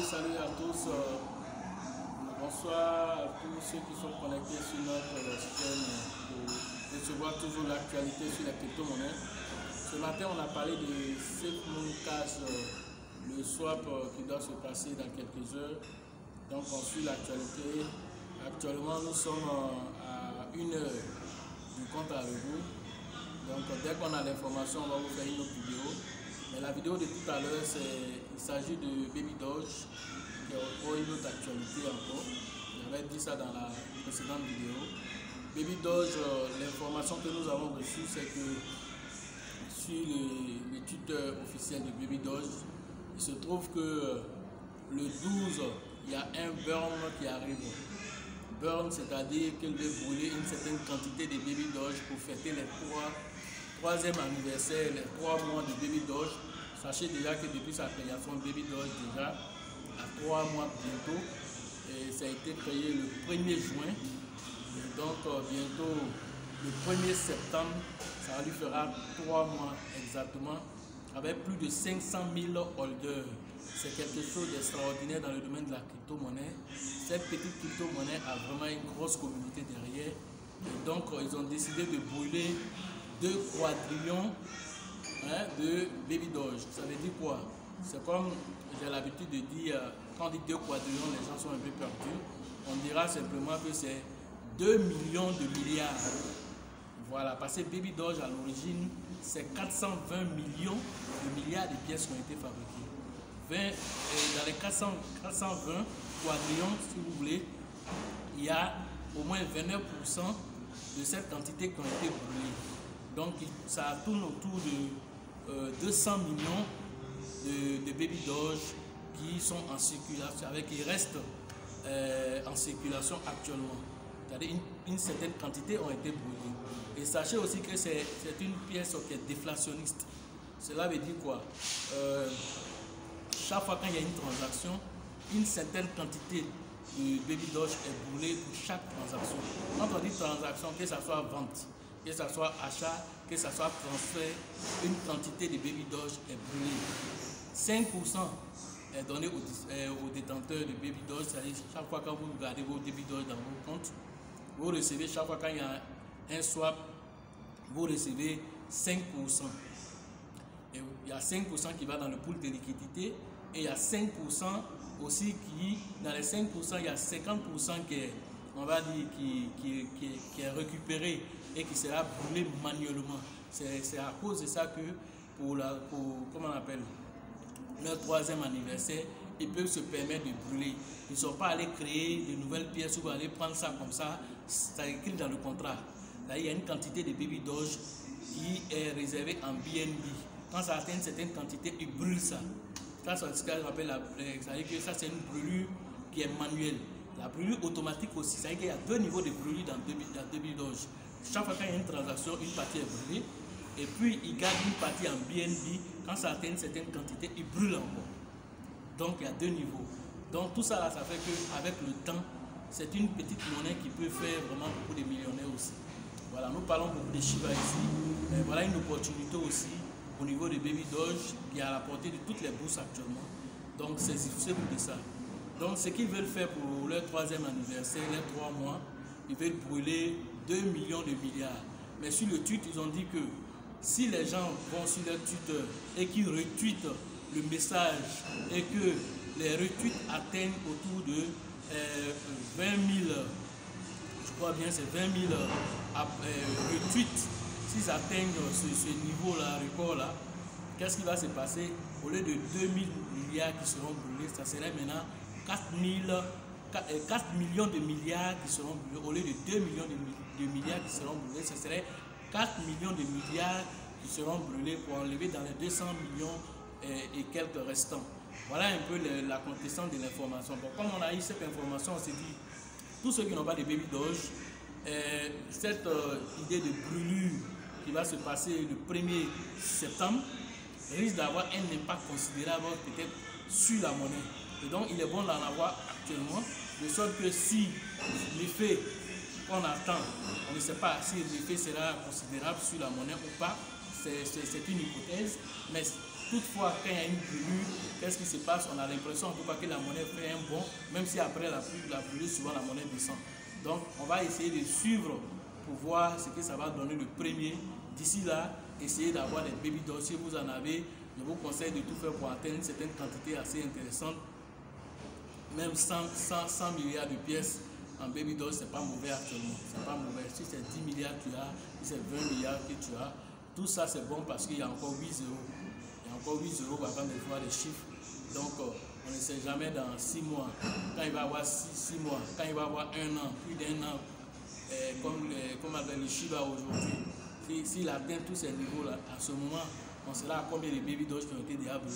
salut à tous. Bonsoir à tous ceux qui sont connectés sur notre chaîne pour recevoir toujours l'actualité sur la crypto-monnaie. Ce matin, on a parlé de SafeMoon Cash, le swap qui doit se passer dans quelques heures. Donc, on suit l'actualité. Actuellement, nous sommes à 1 heure du compte à rebours. Donc, dès qu'on a l'information, on va vous faire une autre vidéo. Mais la vidéo de tout à l'heure, il s'agit de Baby Doge, qui a encore une autre actualité encore. J'avais dit ça dans la précédente vidéo. Baby Doge, l'information que nous avons reçue, c'est que sur le tuteur officiel de Baby Doge, il se trouve que le 12, il y a un burn qui arrive. Burn, c'est-à-dire qu'il veut brûler une certaine quantité de Baby Doge pour fêter les troisième anniversaire, les 3 mois de Baby Doge. Sachez déjà que depuis sa création, Baby Doge déjà à 3 mois bientôt. Et ça a été créé le 1er juin. Et donc bientôt le 1er septembre, ça lui fera 3 mois exactement, avec plus de 500 000 holders. C'est quelque chose d'extraordinaire dans le domaine de la crypto-monnaie. Cette petite crypto-monnaie a vraiment une grosse communauté derrière. Et donc ils ont décidé de brûler 2 quadrillions de Baby Doge. Ça veut dire quoi? C'est comme j'ai l'habitude de dire, quand on dit 2 quadrillions, les gens sont un peu perdus. On dira simplement que c'est 2 millions de milliards. Voilà, parce que Baby Doge à l'origine, c'est 420 millions de milliards de pièces qui ont été fabriquées. Dans les 420 quadrillions, si vous voulez, il y a au moins 29% de cette quantité qui ont été brûlées. Donc ça tourne autour de 200 millions de Baby Doge qui sont en circulation, qui restent en circulation actuellement. C'est-à-dire une certaine quantité ont été brûlées. Et sachez aussi que c'est une pièce qui est déflationniste. Cela veut dire quoi? Chaque fois qu'il y a une transaction, une certaine quantité de Baby Doge est brûlée pour chaque transaction. Quand on dit transaction, que ce soit vente, que ce soit achat, que ce soit transfert, une quantité de Baby Doge est brûlée. 5% est donné aux détenteurs de Baby Doge, c'est-à-dire chaque fois que vous regardez vos Baby Doge dans vos comptes, vous recevez chaque fois qu'il y a un swap, vous recevez 5%. Et il y a 5% qui va dans le pool de liquidité et il y a 5% aussi qui, dans les 5%, il y a 50% qui est, on va dire, qui est récupéré et qui sera brûlé manuellement. C'est à cause de ça que pour comment on appelle, leur 3e anniversaire, ils peuvent se permettre de brûler. Ils ne sont pas allés créer de nouvelles pièces ou aller prendre ça comme ça. Ça écrit dans le contrat. Là, il y a une quantité de Baby Doge qui est réservée en BNB. Quand ça atteint une certaine quantité, ils brûlent ça. Ça, c'est ce qu'on appelle c'est-à-dire que ça, c'est une brûlure qui est manuelle. La brûlure automatique aussi, c'est-à-dire qu'il y a 2 niveaux de brûlure dans Baby Doge. Chaque fois qu'il y a une transaction, une partie est brûlée. Et puis, il garde une partie en BNB. Quand ça atteint une certaine quantité, il brûle encore. Donc, il y a 2 niveaux. Donc, tout ça, là, ça fait qu'avec le temps, c'est une petite monnaie qui peut faire vraiment beaucoup de millionnaires aussi. Voilà, nous parlons beaucoup de Shiba ici. Mais voilà une opportunité aussi au niveau de Baby Doge qui est à la portée de toutes les bourses actuellement. Donc, c'est de ça. Donc, ce qu'ils veulent faire pour leur 3e anniversaire, les 3 mois, ils veulent brûler 2 millions de milliards. Mais sur le tweet, ils ont dit que si les gens vont sur leur Twitter et qu'ils retweetent le message et que les retweets atteignent autour de 20 000, je crois bien c'est 20 000 retweets, s'ils atteignent ce niveau-là, record-là, qu'est-ce qui va se passer? Au lieu de 2 000 milliards qui seront brûlés, ça serait maintenant 4 millions de milliards qui seront brûlés. Au lieu de 2 millions de milliards qui seront brûlés, ce serait 4 millions de milliards qui seront brûlés pour enlever dans les 200 millions et quelques restants. Voilà un peu la quintessence de l'information. Bon, comme on a eu cette information, on s'est dit, tous ceux qui n'ont pas de Baby Doge, cette idée de brûlure qui va se passer le 1er septembre risque d'avoir un impact considérable peut-être sur la monnaie. Et donc, il est bon d'en avoir actuellement, de sorte que si l'effet qu'on attend, on ne sait pas si l'effet sera considérable sur la monnaie ou pas, c'est une hypothèse, mais toutefois, quand il y a une brûlure, qu'est-ce qui qui se passe, on a l'impression en tout cas que la monnaie fait un bond, même si après la pluie, souvent la monnaie descend. Donc on va essayer de suivre pour voir ce que ça va donner le premier. D'ici là, essayez d'avoir des baby dolls. Si vous en avez, je vous conseille de tout faire pour atteindre une certaine quantité assez intéressante. Même 100 milliards de pièces en baby doll, c'est pas mauvais actuellement. C'est pas mauvais. Si c'est 10 milliards que tu as, si c'est 20 milliards que tu as, tout ça c'est bon parce qu'il y a encore 8 euros. Il y a encore 8 euros avant de voir les chiffres. Donc on ne sait jamais dans 6 mois, quand il va avoir 6 mois, quand il va avoir 1 an, plus d'1 an, comme avec le Shiba aujourd'hui. S'il atteint tous ces niveaux-là, à ce moment, on sera à combien de baby dolls qui ont été déjà brûlés.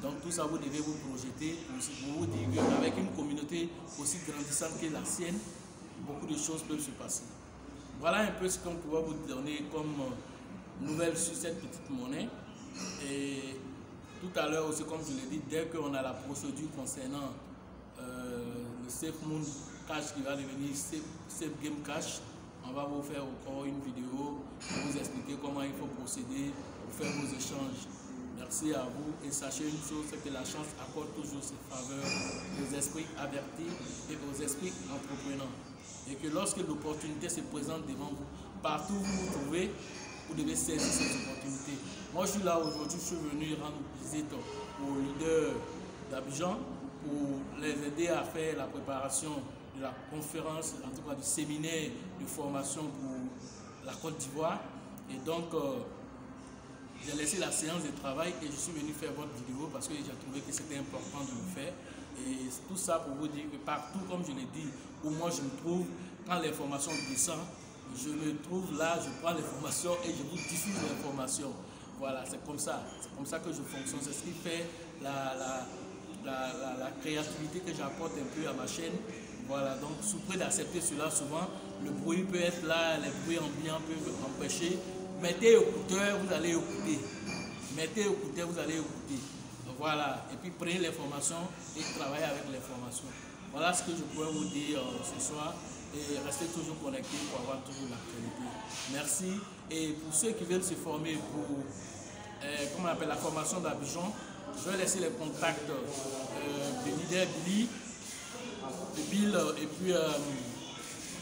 Donc tout ça, vous devez vous projeter pour vous dire qu'avec une communauté aussi grandissante que la sienne, beaucoup de choses peuvent se passer. Voilà un peu ce qu'on pourrait vous donner comme nouvelle sur cette petite monnaie. Et tout à l'heure aussi, comme je l'ai dit, dès qu'on a la procédure concernant le Safe Moon Cash qui va devenir Safe Game Cash, on va vous faire encore une vidéo pour vous expliquer comment il faut procéder pour faire vos échanges. Merci à vous et sachez une chose, c'est que la chance accorde toujours ses faveurs aux esprits avertis et aux esprits entreprenants. Et que lorsque l'opportunité se présente devant vous, partout où vous vous trouvez, vous devez saisir cette opportunité. Moi je suis là aujourd'hui, je suis venu rendre visite aux leaders d'Abidjan pour les aider à faire la préparation de la conférence, en tout cas du séminaire de formation pour la Côte d'Ivoire. Et donc, j'ai laissé la séance de travail et je suis venu faire votre vidéo parce que j'ai trouvé que c'était important de le faire. Et tout ça pour vous dire que partout, comme je l'ai dit, où moi je me trouve, quand l'information descend, je me trouve là, je prends l'information et je vous diffuse l'information. Voilà, c'est comme ça que je fonctionne. C'est ce qui fait la créativité que j'apporte un peu à ma chaîne. Voilà, donc sous près d'accepter cela, souvent, le bruit peut être là, les bruits ambiants peuvent empêcher. Mettez écouteurs, vous allez écouter. Mettez écouteurs, vous allez écouter. Donc, voilà, et puis prenez l'information et travaillez avec l'information. Voilà ce que je pourrais vous dire ce soir. Et restez toujours connectés pour avoir toujours l'actualité. Merci. Et pour ceux qui veulent se former pour comment on appelle, la formation d'Abidjan, je vais laisser les contacts de leader Billy, de Bill et puis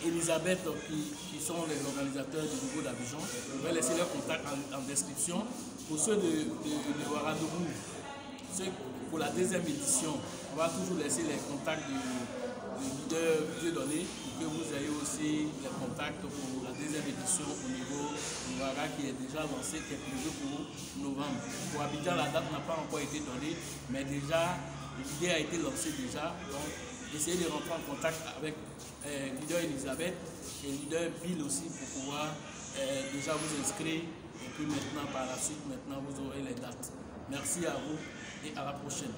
Elisabeth qui sont les organisateurs du niveau d'Abidjan. Je vais laisser leurs contacts en description. Pour ceux de Ouagadougou, ceux pour la deuxième édition, on va toujours laisser les contacts du leader Dieudonné pour que vous ayez aussi les contacts pour la deuxième édition au niveau du Ouaga qui est déjà lancé, qui est prévu pour novembre. Pour Abidjan, la date n'a pas encore été donnée, mais déjà l'idée a été lancée déjà. Donc, essayez de rentrer en contact avec leader Elisabeth et leader Bill aussi pour pouvoir déjà vous inscrire. Et puis maintenant, par la suite, maintenant vous aurez les dates. Merci à vous et à la prochaine.